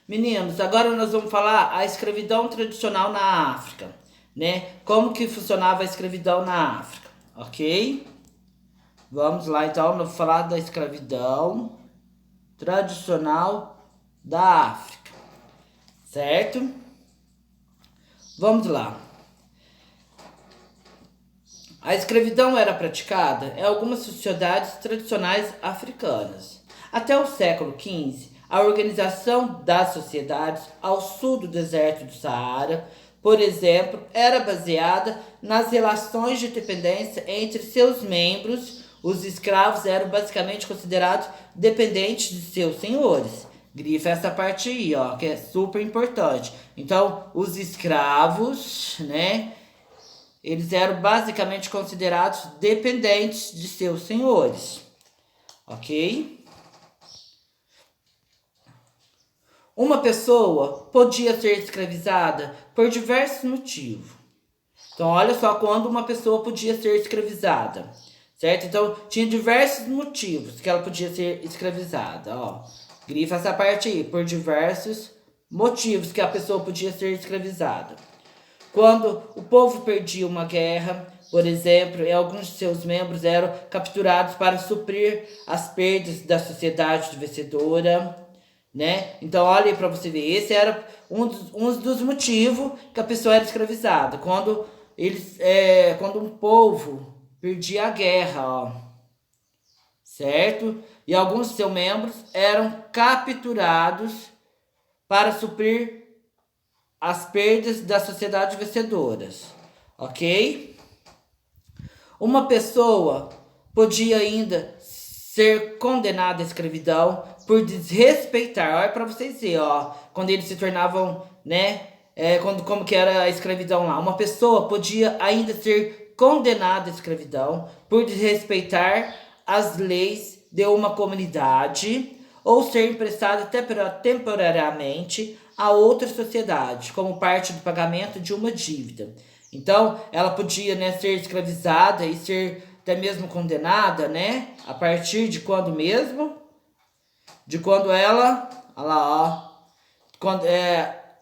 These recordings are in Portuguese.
Meninos, agora nós vamos falar a escravidão tradicional na África, né? Como que funcionava a escravidão na África, ok? Vamos lá então, vamos falar da escravidão tradicional da África, certo? Vamos lá. A escravidão era praticada em algumas sociedades tradicionais africanas. Até o século XV, a organização das sociedades ao sul do deserto do Saara, por exemplo, era baseada nas relações de dependência entre seus membros. Os escravos eram basicamente considerados dependentes de seus senhores. Grifa essa parte aí, ó, que é super importante. Então, os escravos, né? Eles eram basicamente considerados dependentes de seus senhores, ok? Uma pessoa podia ser escravizada por diversos motivos. Então, olha só quando uma pessoa podia ser escravizada, certo? Então, tinha diversos motivos que ela podia ser escravizada, ó. Grifa essa parte aí, por diversos motivos que a pessoa podia ser escravizada. Quando o povo perdia uma guerra, por exemplo, e alguns de seus membros eram capturados para suprir as perdas da sociedade vencedora, né? Então, olha aí para você ver, esse era um dos motivos que a pessoa era escravizada. Quando um povo perdia a guerra, ó, certo? E alguns de seus membros eram capturados para suprir as perdas das sociedades vencedoras, ok? Uma pessoa podia ainda ser condenada à escravidão por desrespeitar, olha para vocês verem, ó, quando eles se tornavam, né, como que era a escravidão lá. Uma pessoa podia ainda ser condenada à escravidão por desrespeitar as leis de uma comunidade ou ser emprestada temporariamente a outra sociedade, como parte do pagamento de uma dívida. Então, ela podia, né, ser escravizada e ser até mesmo condenada, né? A partir de quando mesmo? De quando ela, olha lá, ó, quando,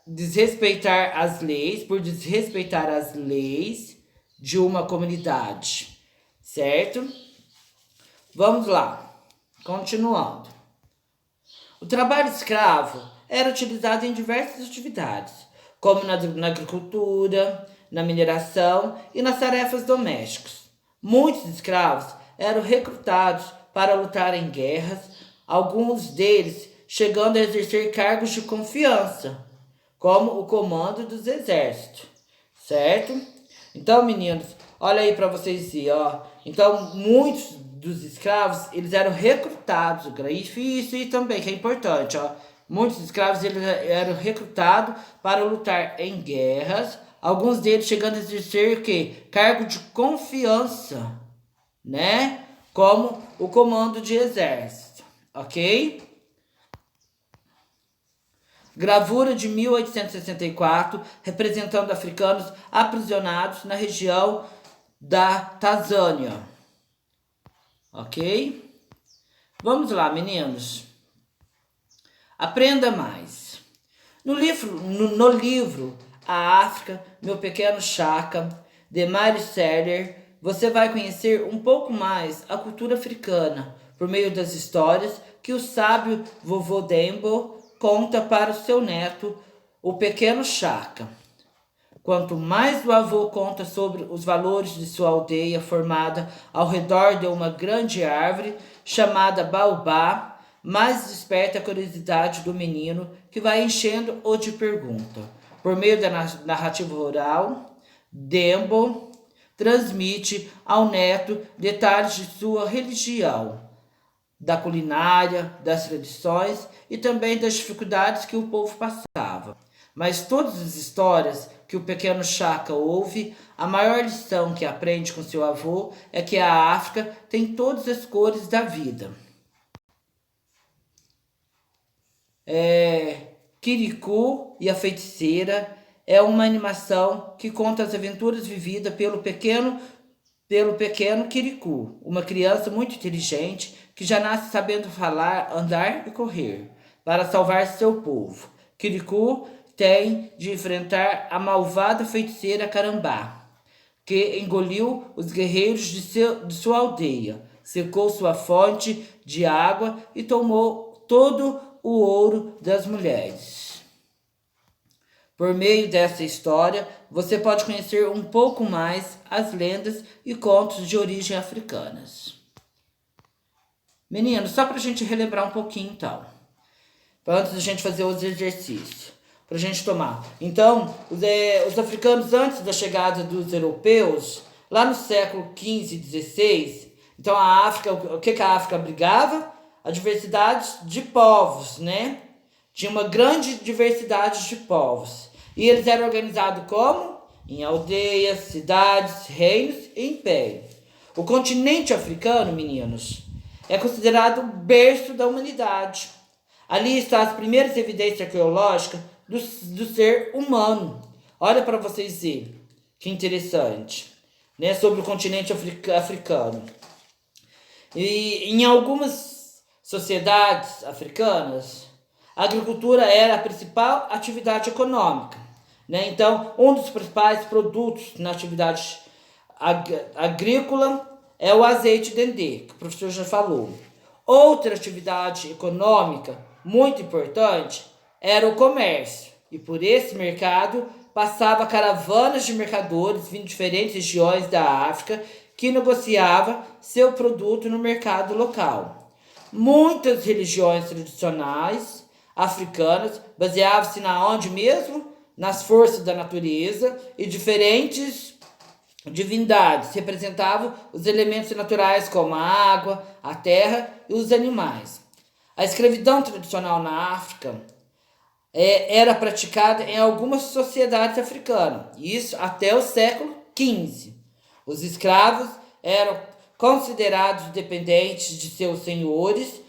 desrespeitar as leis, por desrespeitar as leis de uma comunidade, certo? Vamos lá, continuando. O trabalho escravo era utilizado em diversas atividades, como na agricultura, na mineração e nas tarefas domésticas. Muitos escravos eram recrutados para lutar em guerras, alguns deles chegando a exercer cargos de confiança, como o comando dos exércitos, certo? Então, meninos, olha aí para vocês verem, ó. Então, muitos dos escravos, eles eram recrutados, isso e também, que é importante, ó. Muitos escravos eles eram recrutados para lutar em guerras, alguns deles chegando a exercer o quê? Cargo de confiança, né? Como o comando de exército, ok? Gravura de 1864, representando africanos aprisionados na região da Tanzânia, ok? Vamos lá, meninos. Aprenda mais. No livro A África, Meu Pequeno Chaka, de Mary Shelley, você vai conhecer um pouco mais a cultura africana por meio das histórias que o sábio vovô Dembo conta para o seu neto, o pequeno Chaka. Quanto mais o avô conta sobre os valores de sua aldeia formada ao redor de uma grande árvore chamada baobá, mais desperta a curiosidade do menino, que vai enchendo-o de perguntas. Por meio da narrativa oral, Dembo transmite ao neto detalhes de sua religião, da culinária, das tradições e também das dificuldades que o povo passava. Mas todas as histórias que o pequeno Chaka ouve, a maior lição que aprende com seu avô é que a África tem todas as cores da vida. Kirikou e a Feiticeira é uma animação que conta as aventuras vividas pelo pequeno Kirikou, uma criança muito inteligente que já nasce sabendo falar, andar e correr, para salvar seu povo. Kirikou tem de enfrentar a malvada feiticeira Karambá, que engoliu os guerreiros de sua aldeia, secou sua fonte de água e tomou todo o ouro das mulheres. Por meio dessa história, você pode conhecer um pouco mais as lendas e contos de origem africanas. Meninos, só para a gente relembrar um pouquinho então, antes da gente fazer os exercícios, para a gente tomar. Então, os africanos, antes da chegada dos europeus, lá no século XV e XVI, então a África, o que a África abrigava? A diversidade de povos, né? Tinha uma grande diversidade de povos. E eles eram organizados como? Em aldeias, cidades, reinos e impérios. O continente africano, meninos, é considerado o berço da humanidade. Ali estão as primeiras evidências arqueológicas do ser humano. Olha para vocês verem, que interessante, né? Sobre o continente africano. E em algumas sociedades africanas, a agricultura era a principal atividade econômica, né? Então, um dos principais produtos na atividade agrícola é o azeite dendê, que o professor já falou. Outra atividade econômica muito importante era o comércio, e por esse mercado passava caravanas de mercadores vindo de diferentes regiões da África que negociava seu produto no mercado local. Muitas religiões tradicionais africanas baseavam-se na onde mesmo? Nas forças da natureza, e diferentes divindades representavam os elementos naturais como a água, a terra e os animais. A escravidão tradicional na África era praticada em algumas sociedades africanas, isso até o século XV. Os escravos eram considerados dependentes de seus senhores.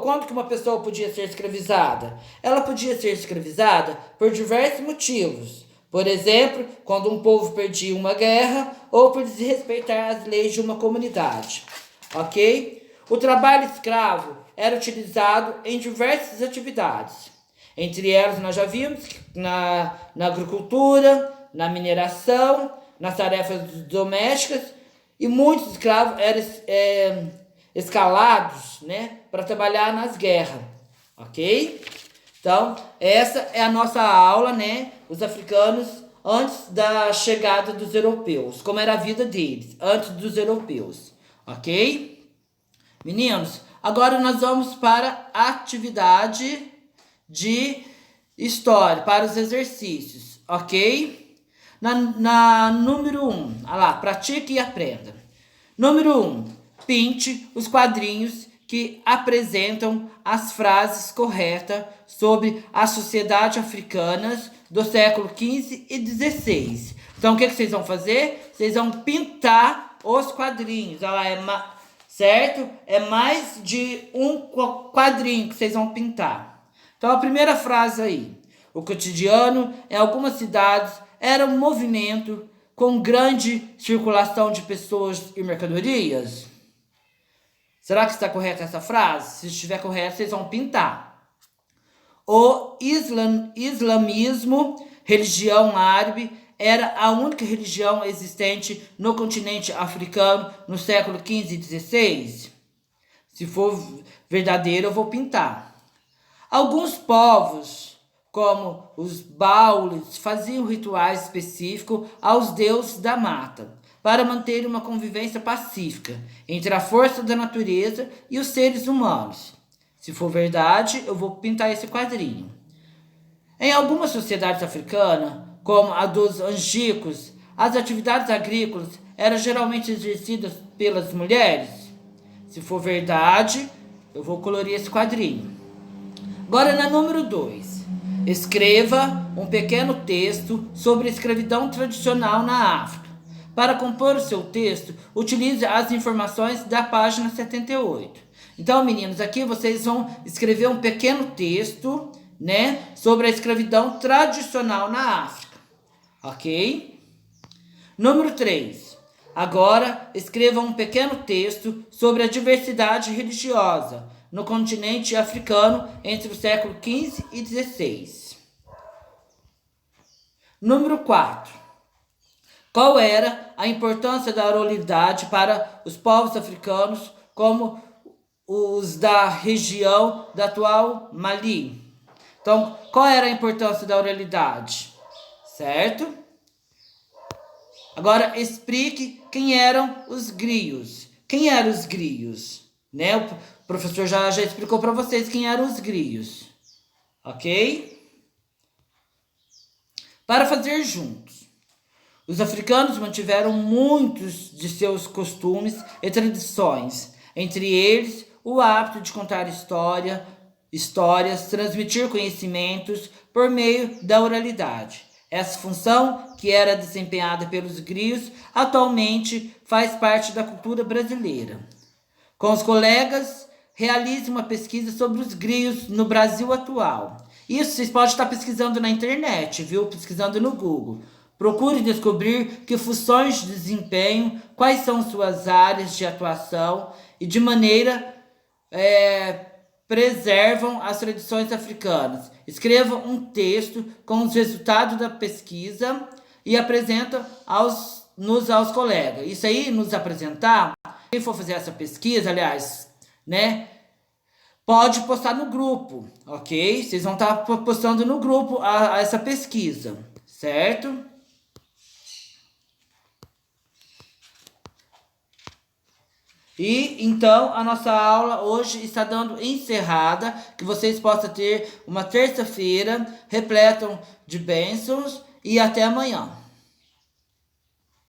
Quando que uma pessoa podia ser escravizada? Ela podia ser escravizada por diversos motivos. Por exemplo, quando um povo perdia uma guerra ou por desrespeitar as leis de uma comunidade. Ok? O trabalho escravo era utilizado em diversas atividades. Entre elas, nós já vimos na agricultura, na mineração, nas tarefas domésticas, e muitos escravos eram escalados, né, para trabalhar nas guerras, ok? Então, essa é a nossa aula, né, os africanos antes da chegada dos europeus, como era a vida deles antes dos europeus, ok? Meninos, agora nós vamos para a atividade de história, para os exercícios, ok? Na número 1, olha lá, pratique e aprenda. Número 1, pinte os quadrinhos que apresentam as frases corretas sobre a sociedade africana do século XV e XVI. Então, o que vocês vão fazer? Vocês vão pintar os quadrinhos. Olha lá, certo? É mais de um quadrinho que vocês vão pintar. Então, a primeira frase aí. O cotidiano em algumas cidades era um movimento com grande circulação de pessoas e mercadorias. Será que está correta essa frase? Se estiver correta, vocês vão pintar. O islamismo, religião árabe, era a única religião existente no continente africano no século XV e XVI. Se for verdadeiro, eu vou pintar. Alguns povos, como os baules, faziam rituais específicos aos deuses da mata, para manter uma convivência pacífica entre a força da natureza e os seres humanos. Se for verdade, eu vou pintar esse quadrinho. Em algumas sociedades africanas, como a dos angicos, as atividades agrícolas eram geralmente exercidas pelas mulheres. Se for verdade, eu vou colorir esse quadrinho. Agora, na número 2, escreva um pequeno texto sobre a escravidão tradicional na África. Para compor o seu texto, utilize as informações da página 78. Então, meninos, aqui vocês vão escrever um pequeno texto, né, sobre a escravidão tradicional na África. Ok? Número 3. Agora, escreva um pequeno texto sobre a diversidade religiosa no continente africano entre o século XV e XVI. Número 4. Qual era a importância da oralidade para os povos africanos, como os da região da atual Mali? Então, qual era a importância da oralidade? Certo? Agora, explique quem eram os griots. Quem eram os griots? Né? O professor já explicou para vocês quem eram os griots. Ok? Para fazer juntos. Os africanos mantiveram muitos de seus costumes e tradições, entre eles o hábito de contar histórias, transmitir conhecimentos por meio da oralidade. Essa função, que era desempenhada pelos griots, atualmente faz parte da cultura brasileira. Com os colegas, realize uma pesquisa sobre os griots no Brasil atual. Isso vocês podem estar pesquisando na internet, viu? Pesquisando no Google. Procure descobrir que funções desempenham, quais são suas áreas de atuação e de maneira preservam as tradições africanas. Escreva um texto com os resultados da pesquisa e apresenta aos colegas. Isso aí, nos apresentar, quem for fazer essa pesquisa, aliás, né, pode postar no grupo, ok? Vocês vão estar postando no grupo essa pesquisa, certo? E então a nossa aula hoje está dando encerrada, que vocês possam ter uma terça-feira repleta de bênçãos e até amanhã.